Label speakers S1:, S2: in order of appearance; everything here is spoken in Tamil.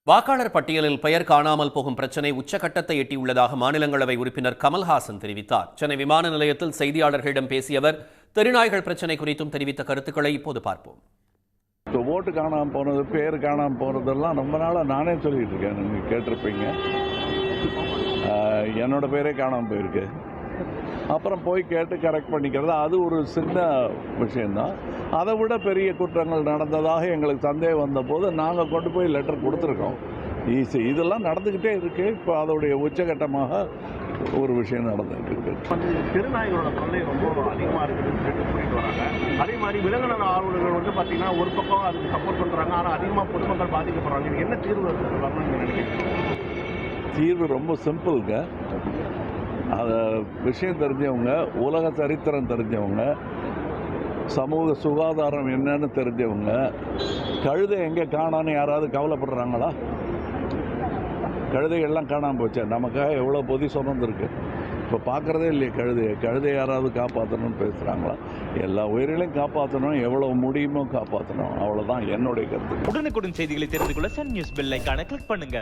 S1: வாக்காளர் பட்டியலில் பெயர் காணாமல் போகும் பிரச்சினை உச்சகட்டத்தை எட்டியுள்ளதாக மாநிலங்களவை உறுப்பினர் கமல்ஹாசன் தெரிவித்தார். சென்னை விமான நிலையத்தில் செய்தியாளர்களிடம் பேசிய அவர் தெருநாய்கள் பிரச்சினை குறித்தும் தெரிவித்த கருத்துக்களை இப்போது பார்ப்போம்.
S2: ஓட்டு காணாமல் போனது, பேர் காணாமல் போனதெல்லாம் ரொம்ப நாளாக நானே சொல்லிட்டு இருக்கேன். நீங்கள் கேட்டிருப்பீங்க. என்னோட பேரே காணாமல் போயிருக்கு. அப்புறம் போய் கேட்டு கரெக்ட் பண்ணிக்கிறது அது ஒரு சின்ன விஷயந்தான். அதை விட பெரிய குற்றங்கள் நடந்ததாக எங்களுக்கு சந்தேகம் வந்தபோது நாங்கள் கொண்டு போய் லெட்டர் கொடுத்துருக்கோம். இதெல்லாம் நடந்துக்கிட்டே இருக்கு. இப்போ அதோடைய உச்சகட்டமாக ஒரு விஷயம் நடந்துகிட்டு இருக்கு.
S3: திருநாய்களோட தொல்லை ரொம்ப அதிகமாக இருக்குதுன்னு சொல்லிட்டு வராங்க. அதே மாதிரி விலங்கின ஆர்வலர்கள் வந்து பார்த்தீங்கன்னா ஒரு பக்கம் அதுக்கு சப்போர்ட் பண்ணுறாங்க, ஆனால் அதிகமாக பொதுமக்கள் பாதிக்கப்படுறாங்க. இது என்ன தீர்வு வரணும்னு நினைக்கிறீங்க?
S2: தீர்வு ரொம்ப சிம்பிளுங்க. அதை விஷயம் தெரிஞ்சவங்க, உலக சரித்திரம் தெரிஞ்சவங்க, சமூக சுகாதாரம் என்னன்னு தெரிஞ்சவங்க, கழுதை எங்கே காணான்னு யாராவது கவலைப்படுறாங்களா? கழுதைகள்லாம் காணாமல் போச்சு. நமக்காக எவ்வளோ பொதி சுமந்துருக்கு. இப்போ பார்க்குறதே இல்லையே கழுதை யாராவது காப்பாற்றணும்னு பேசுகிறாங்களா? எல்லா உயிர்களையும் காப்பாற்றணும், எவ்வளோ முடியுமோ காப்பாற்றணும். அவ்வளோதான் என்னுடைய கருத்து.
S4: உடனுக்குடன் செய்திகளை தெரிந்து கொள்ள சன் நியூஸ் பெல் ஐகானை கிளிக் பண்ணுங்க.